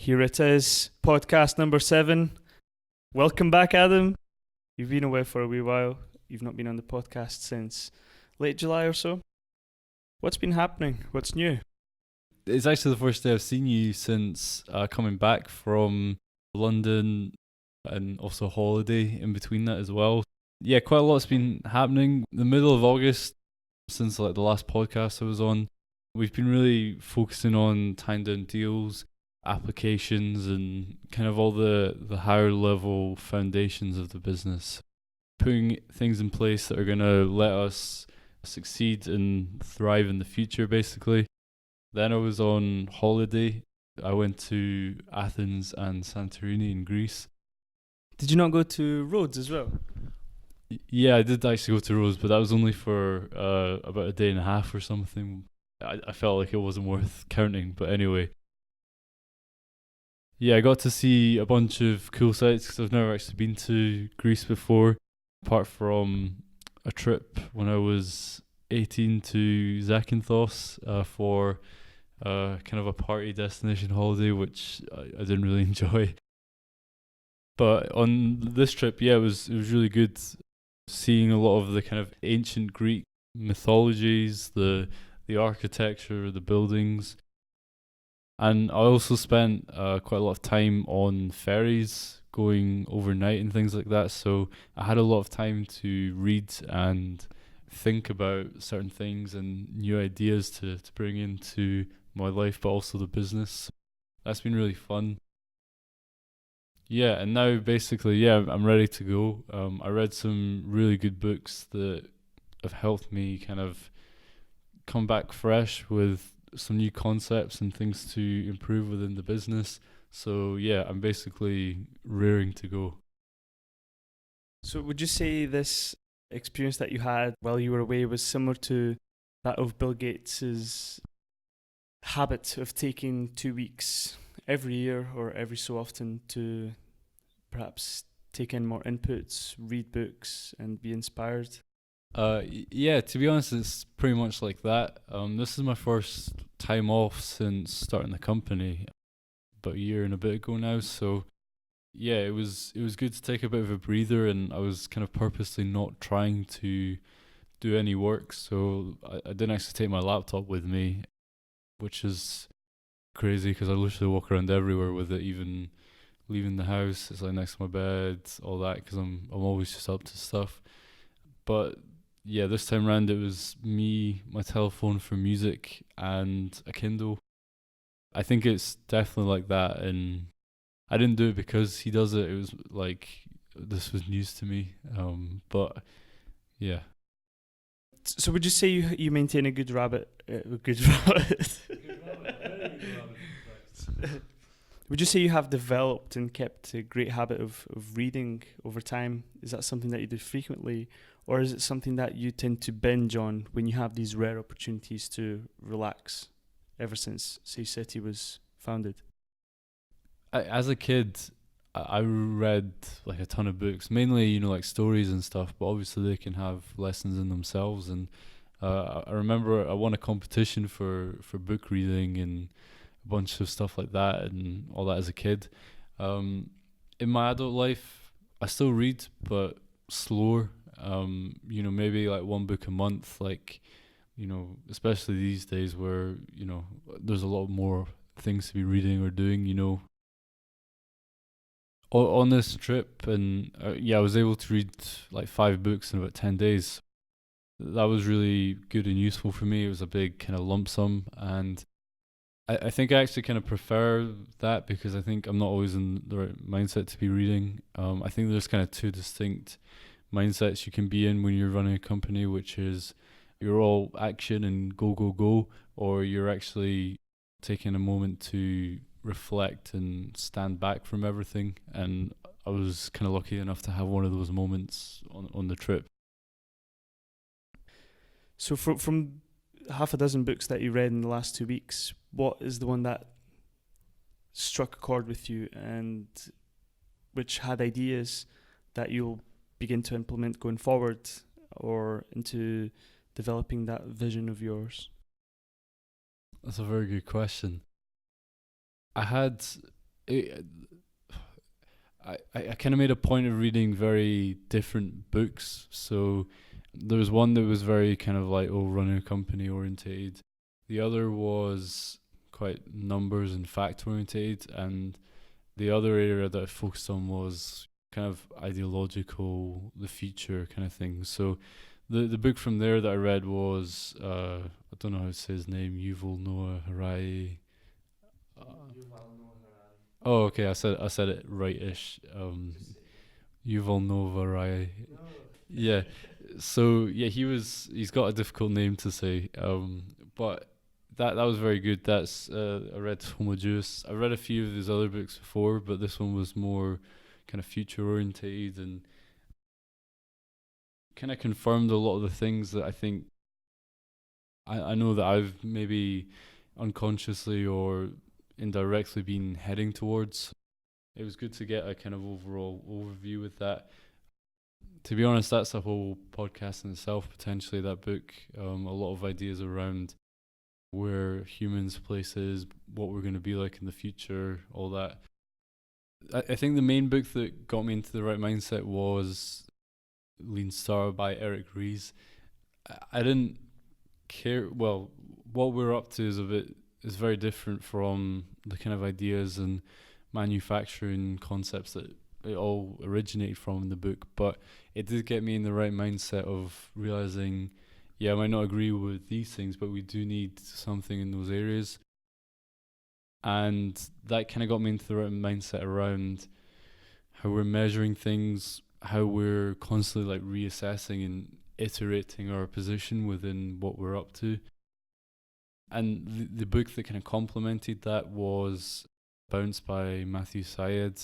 here it is, podcast number 7. Welcome back, Adam. You've been away for a wee while. You've not been on the podcast since late July or so. What's been happening? What's new? It's actually the first day I've seen you since coming back from London and also a holiday in between that as well. Yeah, quite a lot's been happening. The middle of August, since the last podcast I was on, we've been really focusing on tying down deals, applications, and kind of all the higher level foundations of the business. Putting things in place that are going to let us succeed and thrive in the future, basically. Then I was on holiday. I went to Athens and Santorini in Greece. Did you not go to Rhodes as well? Yeah, I did actually go to Rhodes, but that was only for about a day and a half or something. I felt like it wasn't worth counting, but anyway. Yeah, I got to see a bunch of cool sites because I've never actually been to Greece before, apart from a trip when I was 18 to Zakynthos for kind of a party destination holiday, which I didn't really enjoy. But on this trip, yeah, it was really good seeing a lot of the kind of ancient Greek mythologies, the architecture, the buildings. And I also spent quite a lot of time on ferries going overnight and things like that. So I had a lot of time to read and think about certain things and new ideas to bring into my life, but also the business. That's been really fun. Yeah, and now basically, yeah, I'm ready to go. I read some really good books that have helped me kind of come back fresh with some new concepts and things to improve within the business. So yeah, I'm basically raring to go. So would you say this experience that you had while you were away was similar to that of Bill Gates's habit of taking 2 weeks every year or every so often to perhaps take in more inputs, read books, and be inspired? Yeah, to be honest, it's pretty much like that. This is my first time off since starting the company about a year and a bit ago now. So yeah, it was good to take a bit of a breather, and I was kind of purposely not trying to do any work. So I didn't actually take my laptop with me, which is crazy because I literally walk around everywhere with it, even leaving the house. It's like next to my bed, all that, because I'm always just up to stuff. But yeah, this time round it was me, my telephone for music, and a Kindle. I think it's definitely like that, and I didn't do it because he does it. It was like this was news to me. But yeah. So would you say you maintain a good rabbit? Good rabbit. Would you say you have developed and kept a great habit of reading over time? Is that something that you do frequently? Or is it something that you tend to binge on when you have these rare opportunities to relax ever since SageCity was founded? As a kid, I read like a ton of books, mainly, like stories and stuff, but obviously they can have lessons in themselves. And I remember I won a competition for book reading and a bunch of stuff like that and all that as a kid. In my adult life, I still read, but slower. Maybe like one book a month, like, especially these days where, there's a lot more things to be reading or doing, On this trip, and I was able to read like 5 books in about 10 days. That was really good and useful for me. It was a big kind of lump sum, and I think I actually kind of prefer that because I think I'm not always in the right mindset to be reading. I think there's kind of 2 distinct mindsets you can be in when you're running a company, which is you're all action and go, or you're actually taking a moment to reflect and stand back from everything. And I was kind of lucky enough to have one of those moments on the trip. So from half a dozen books that you read in the last 2 weeks, what is the one that struck a chord with you and which had ideas that you'll begin to implement going forward or into developing that vision of yours? That's a very good question. I had it, I kind of made a point of reading very different books. So there was one that was very kind of like, oh, run a company orientated. The other was quite numbers and fact orientated, and the other area that I focused on was kind of ideological, the future kind of thing. So the book from there that I read was I don't know how to say his name, Yuval Noah Harari. Oh, okay, I said it right-ish. Yuval Noah Harari. Yeah. So yeah, he's got a difficult name to say. But that was very good. That's I read Homo Deus. I read a few of his other books before, but this one was more kind of future orientated and kind of confirmed a lot of the things that I think I know that I've maybe unconsciously or indirectly been heading towards. It was good to get a kind of overall overview with that. To be honest, that's a whole podcast in itself, potentially, that book. A lot of ideas around where humans' place is, what we're going to be like in the future, all that. I think the main book that got me into the right mindset was Lean Startup by Eric Ries. I didn't care. Well, what we're up to is very different from the kind of ideas and manufacturing concepts that it all originated from in the book, but it did get me in the right mindset of realizing, yeah, I might not agree with these things, but we do need something in those areas. And that kind of got me into the right mindset around how we're measuring things, how we're constantly like reassessing and iterating our position within what we're up to. And the book that kind of complemented that was Bounce by Matthew Syed.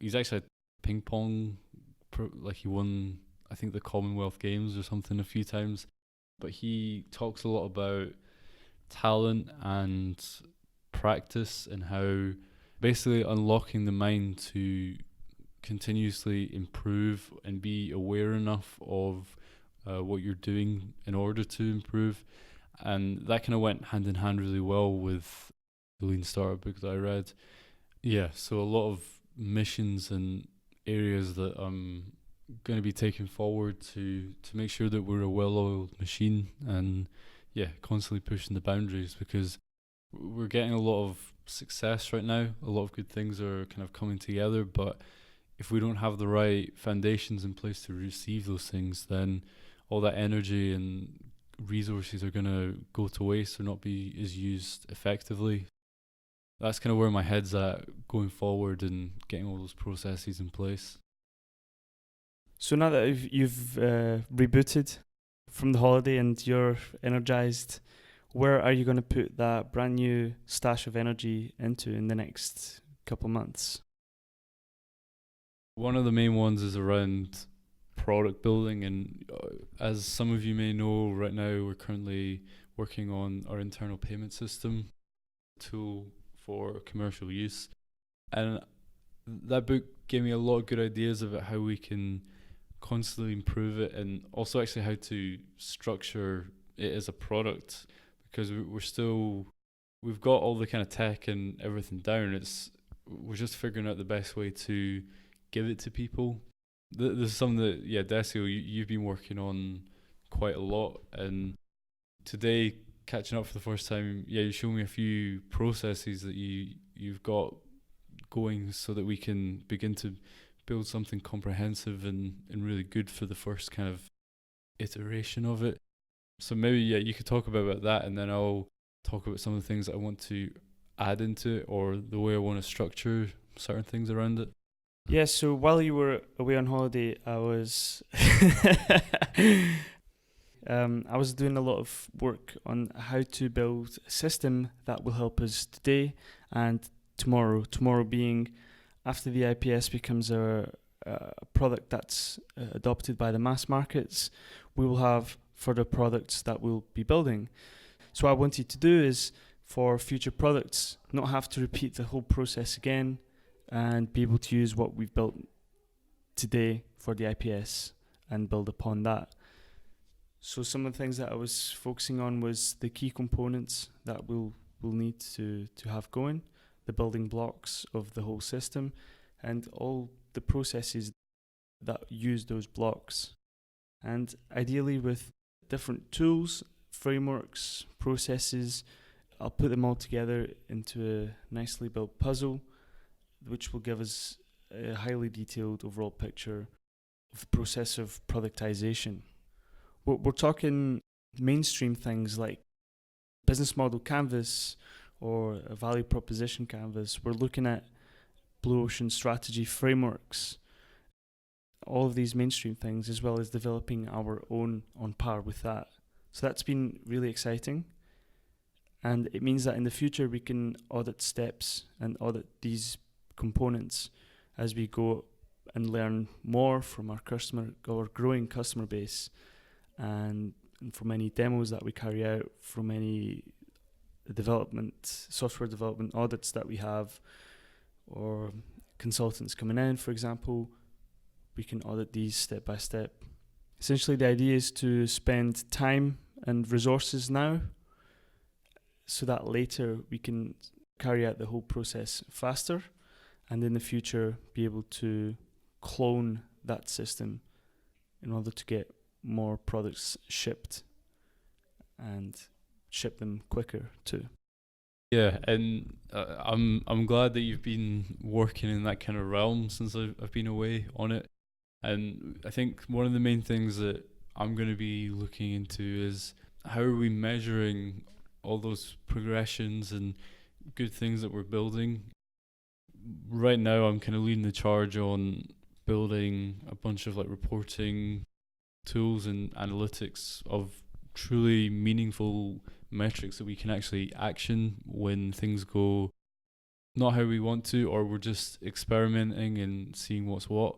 He's actually a ping pong, like he won, I think, the Commonwealth Games or something a few times. But he talks a lot about talent and practice and how basically unlocking the mind to continuously improve and be aware enough of what you're doing in order to improve. And that kind of went hand in hand really well with the Lean Startup book that I read. Yeah, so a lot of missions and areas that I'm going to be taking forward to make sure that we're a well-oiled machine and yeah, constantly pushing the boundaries, because we're getting a lot of success right now. A lot of good things are kind of coming together, but if we don't have the right foundations in place to receive those things, then all that energy and resources are going to go to waste or not be as used effectively. That's kind of where my head's at going forward and getting all those processes in place. So now that you've rebooted from the holiday and you're energized, where are you going to put that brand new stash of energy into in the next couple months? One of the main ones is around product building, and as some of you may know, right now we're currently working on our internal payment system tool for commercial use, and that book gave me a lot of good ideas about how we can constantly improve it, and also actually how to structure it as a product, because we've got all the kind of tech and everything down. We're just figuring out the best way to give it to people. This is something that, yeah, Decio, you've been working on quite a lot, and today, catching up for the first time, yeah, you showed me a few processes that you've got going so that we can begin to build something comprehensive and really good for the first kind of iteration of it. So maybe, yeah, you could talk about that, and then I'll talk about some of the things that I want to add into it, or the way I want to structure certain things around it. Yeah, so while you were away on holiday, I was I was doing a lot of work on how to build a system that will help us today and tomorrow. Tomorrow being after the IPS becomes a product that's adopted by the mass markets, we will have further products that we'll be building. So what I wanted to do is, for future products, not have to repeat the whole process again and be able to use what we've built today for the IPS and build upon that. So some of the things that I was focusing on was the key components that we'll need to have going. the building blocks of the whole system and all the processes that use those blocks. And ideally with different tools, frameworks, processes, I'll put them all together into a nicely built puzzle, which will give us a highly detailed overall picture of the process of productization. We're talking mainstream things like business model canvas or a value proposition canvas. We're looking at blue ocean strategy frameworks, all of these mainstream things, as well as developing our own on par with that. So that's been really exciting. And it means that in the future we can audit steps and audit these components as we go and learn more from our growing customer base, and from any demos that we carry out, from any software development audits that we have, or consultants coming in, for example. We can audit these step by step. Essentially, the idea is to spend time and resources now so that later we can carry out the whole process faster, and in the future be able to clone that system in order to get more products shipped and ship them quicker too. Yeah, and I'm glad that you've been working in that kind of realm since I've been away on it. And I think one of the main things that I'm going to be looking into is how are we measuring all those progressions and good things that we're building. Right now I'm kind of leading the charge on building a bunch of like reporting tools and analytics of truly meaningful metrics that we can actually action when things go not how we want to, or we're just experimenting and seeing what's what.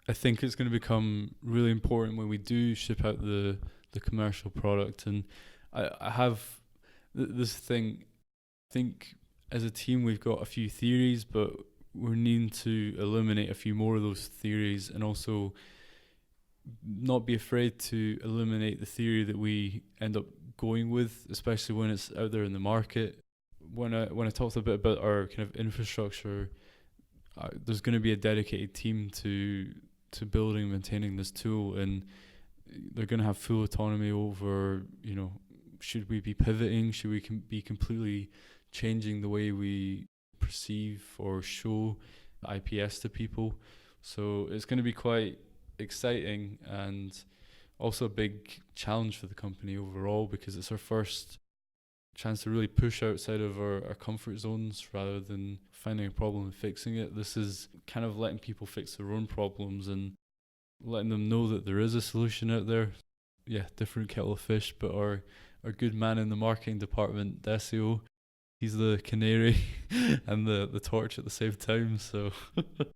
I think it's going to become really important when we do ship out the commercial product. And I have this thing, I think as a team we've got a few theories, but we're needing to eliminate a few more of those theories, and also not be afraid to eliminate the theory that we end up going with, especially when it's out there in the market. When I talked a bit about our kind of infrastructure, there's going to be a dedicated team to building and maintaining this tool, and they're going to have full autonomy over, should we be pivoting, should we be completely changing the way we perceive or show IPS to people. So it's going to be quite exciting and also a big challenge for the company overall, because it's our first chance to really push outside of our comfort zones rather than finding a problem and fixing it. This is kind of letting people fix their own problems and letting them know that there is a solution out there. Yeah, different kettle of fish, but our good man in the marketing department, Decio, he's the canary and the torch at the same time. So it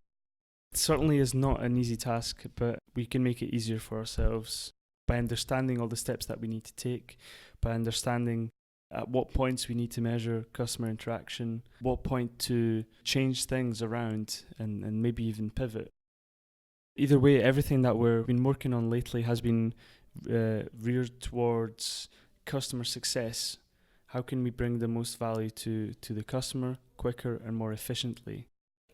certainly is not an easy task, but we can make it easier for ourselves by understanding all the steps that we need to take, by understanding at what points we need to measure customer interaction, what point to change things around and maybe even pivot. Either way, everything that we've been working on lately has been reared towards customer success. How can we bring the most value to the customer quicker and more efficiently?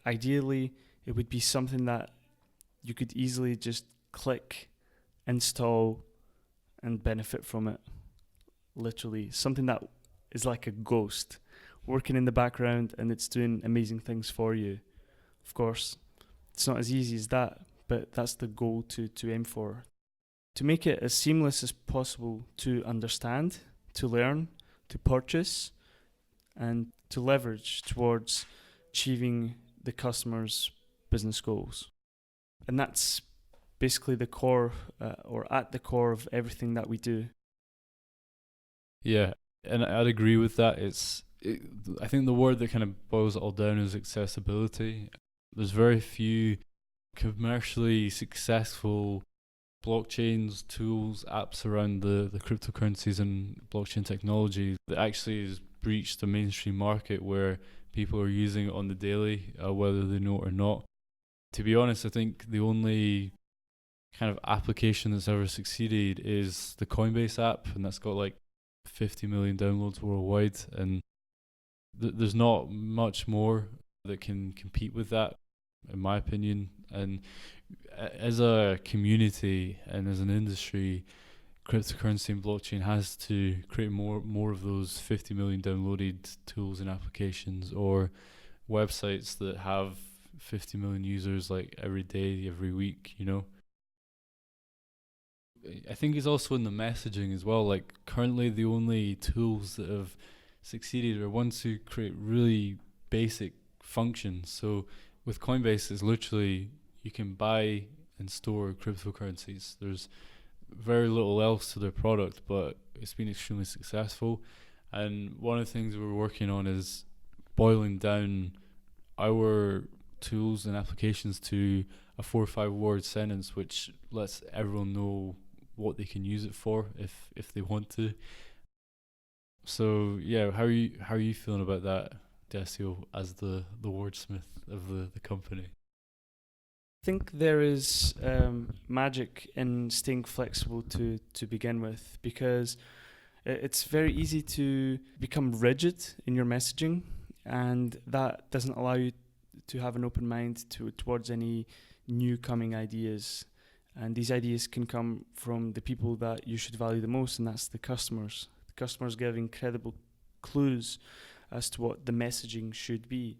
Ideally, it would be something that you could easily just click, install, and benefit from it. Literally, something that is like a ghost working in the background and it's doing amazing things for you. Of course, it's not as easy as that, but that's the goal to aim for. To make it as seamless as possible to understand, to learn, to purchase, and to leverage towards achieving the customer's business goals. And that's basically the core or at the core of everything that we do. Yeah, and I'd agree with that. I think the word that kind of boils it all down is accessibility. There's very few commercially successful blockchains, tools, apps around the cryptocurrencies and blockchain technology that actually has breached the mainstream market where people are using it on the daily, whether they know it or not. To be honest, I think the only kind of application that's ever succeeded is the Coinbase app, and that's got like 50 million downloads worldwide. And There's not much more that can compete with that, in my opinion. And as a community and as an industry, cryptocurrency and blockchain has to create more of those 50 million downloaded tools and applications, or websites that have 50 million users like every day, every week, you know. I think it's also in the messaging as well. Like currently the only tools that have succeeded are ones who create really basic functions. So with Coinbase, it's literally you can buy and store cryptocurrencies. There's very little else to their product, but it's been extremely successful. And one of the things we're working on is boiling down our tools and applications to a 4 or 5 word sentence, which lets everyone know what they can use it for if they want to. So yeah, how are you feeling about that, Decio, as the wordsmith of the company? I think there is magic in staying flexible to begin with, because it's very easy to become rigid in your messaging, and that doesn't allow you to have an open mind towards any new coming ideas. And these ideas can come from the people that you should value the most, and that's the customers. The customers give incredible clues as to what the messaging should be.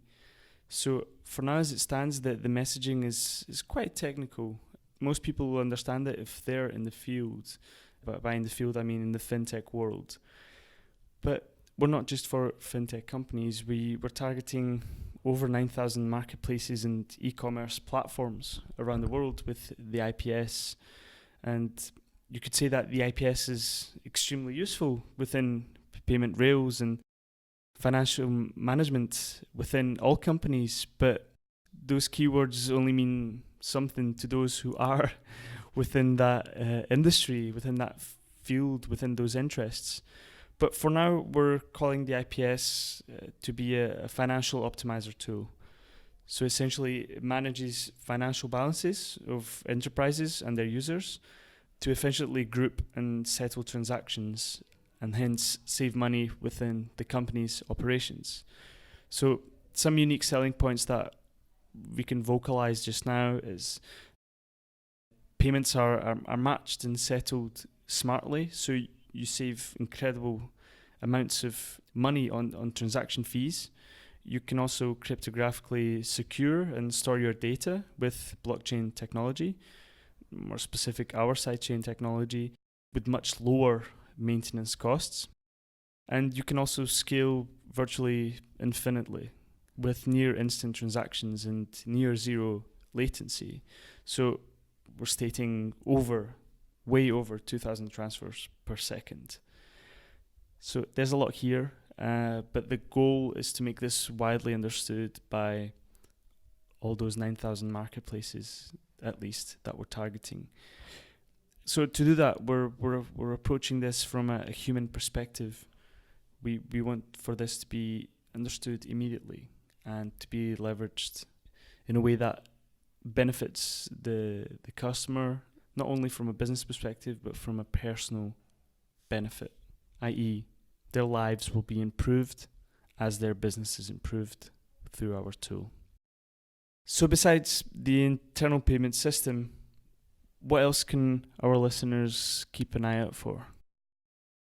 So for now, as it stands, the messaging is quite technical. Most people will understand it if they're in the field. But by in the field, I mean in the fintech world. But we're not just for fintech companies. We're targeting over 9,000 marketplaces and e-commerce platforms around the world with the IPS. And you could say that the IPS is extremely useful within payment rails and financial management within all companies, but those keywords only mean something to those who are within that industry, within that field, within those interests. But for now, we're calling the IPS to be a financial optimizer tool. So essentially, it manages financial balances of enterprises and their users to efficiently group and settle transactions, and hence save money within the company's operations. So some unique selling points that we can vocalize just now is payments are matched and settled smartly, so you save incredible amounts of money on transaction fees. You can also cryptographically secure and store your data with blockchain technology, more specific our sidechain technology, with much lower maintenance costs. And you can also scale virtually infinitely with near instant transactions and near zero latency. So we're stating way over 2,000 transfers per second. So there's a lot here, but the goal is to make this widely understood by all those 9,000 marketplaces, at least, that we're targeting. So to do that, we're approaching this from a human perspective. We want for this to be understood immediately and to be leveraged in a way that benefits the customer, not only from a business perspective, but from a personal benefit, i.e. their lives will be improved as their business is improved through our tool. So besides the internal payment system, what else can our listeners keep an eye out for?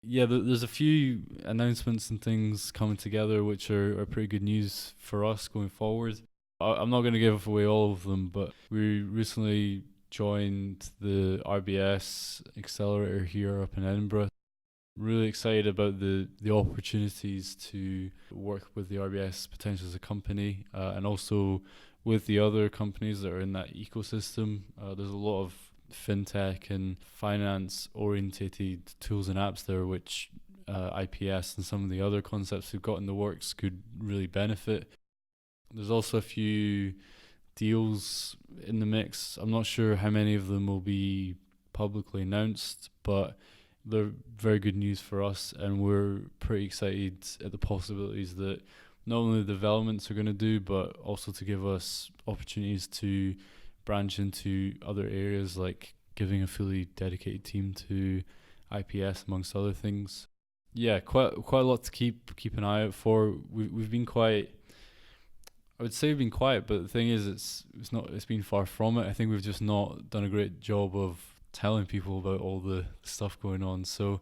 Yeah, there's a few announcements and things coming together which are pretty good news for us going forward. I'm not going to give away all of them, but we recently joined the RBS Accelerator here up in Edinburgh. Really excited about the opportunities to work with the RBS potentially as a company, and also with the other companies that are in that ecosystem. There's a lot of fintech and finance orientated tools and apps there which IPS and some of the other concepts we've got in the works could really benefit. There's also a few deals in the mix. I'm not sure how many of them will be publicly announced, but they're very good news for us, and we're pretty excited at the possibilities that not only the developments are going to do, but also to give us opportunities to branch into other areas, like giving a fully dedicated team to IPS, amongst other things. yeah, quite a lot to keep an eye out for. We've been quite. I would say we've been quiet, but the thing is, it's not. It's been far from it. I think we've just not done a great job of telling people about all the stuff going on. So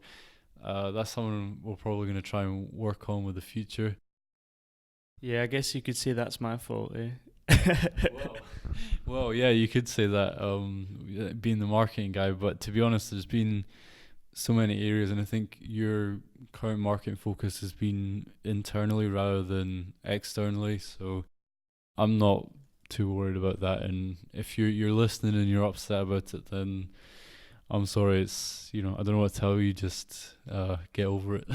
that's something we're probably going to try and work on with the future. Yeah, I guess you could say that's my fault, eh? Well, yeah, you could say that, being the marketing guy, but to be honest, there's been so many areas, and I think your current marketing focus has been internally rather than externally. So I'm not too worried about that. And if you're listening and you're upset about it, then I'm sorry. It's I don't know what to tell you. Just get over it.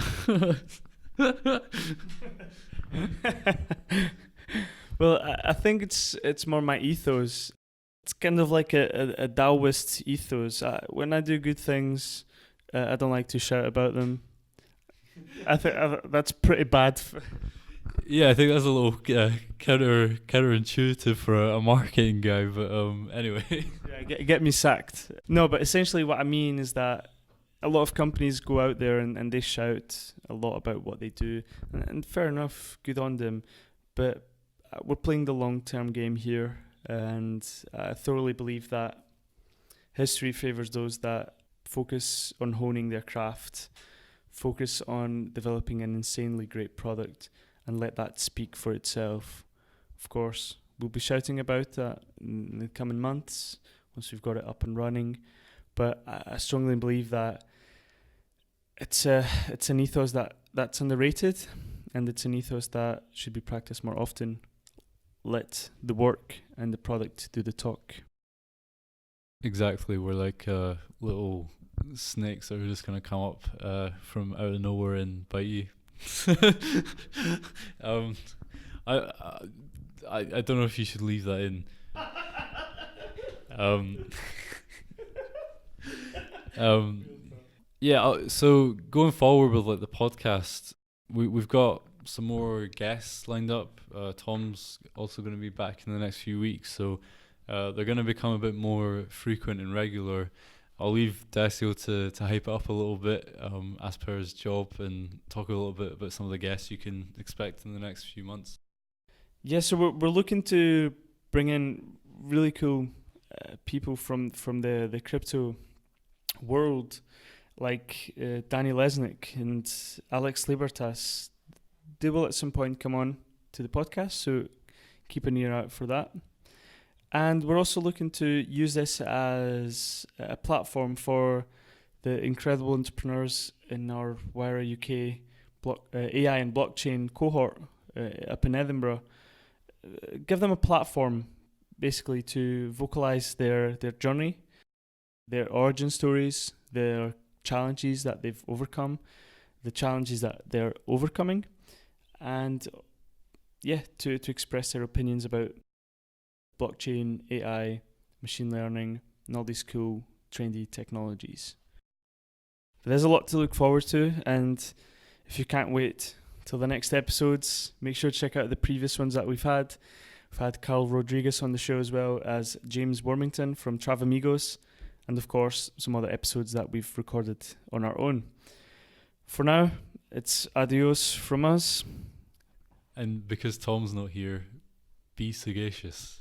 Well, I think it's more my ethos. It's kind of like a Taoist ethos. When I do good things, I don't like to shout about them. I think that's pretty bad. Yeah, I think that's a little counterintuitive for a marketing guy. But anyway. Yeah, get me sacked. No, but essentially what I mean is that a lot of companies go out there and they shout a lot about what they do, and fair enough, good on them. But we're playing the long-term game here, and I thoroughly believe that history favours those that focus on honing their craft, focus on developing an insanely great product, and let that speak for itself. Of course, we'll be shouting about that in the coming months once we've got it up and running. But I strongly believe that it's an ethos that's underrated, and it's an ethos that should be practiced more often. Let the work and the product do the talk. Exactly, we're like little snakes that are just gonna come up from out of nowhere and bite you. I don't know if you should leave that in. Yeah. So going forward with like the podcast, we've got some more guests lined up. Tom's also going to be back in the next few weeks, so they're going to become a bit more frequent and regular. I'll leave Decio to hype it up a little bit as per his job, and talk a little bit about some of the guests you can expect in the next few months. Yeah, so we're looking to bring in really cool people from the crypto world, like Danny Lesnick and Alex Libertas. They will at some point come on to the podcast, so keep an ear out for that. And we're also looking to use this as a platform for the incredible entrepreneurs in our Wire UK AI and blockchain cohort up in Edinburgh. Give them a platform, basically, to vocalize their journey, their origin stories, their challenges that they've overcome, the challenges that they're overcoming, and to express their opinions about blockchain, AI, machine learning, and all these cool, trendy technologies. But there's a lot to look forward to, and if you can't wait till the next episodes, make sure to check out the previous ones that we've had. We've had Carl Rodriguez on the show, as well as James Wormington from Travamigos, and of course some other episodes that we've recorded on our own. For now, it's adios from us. And because Tom's not here, be sagacious.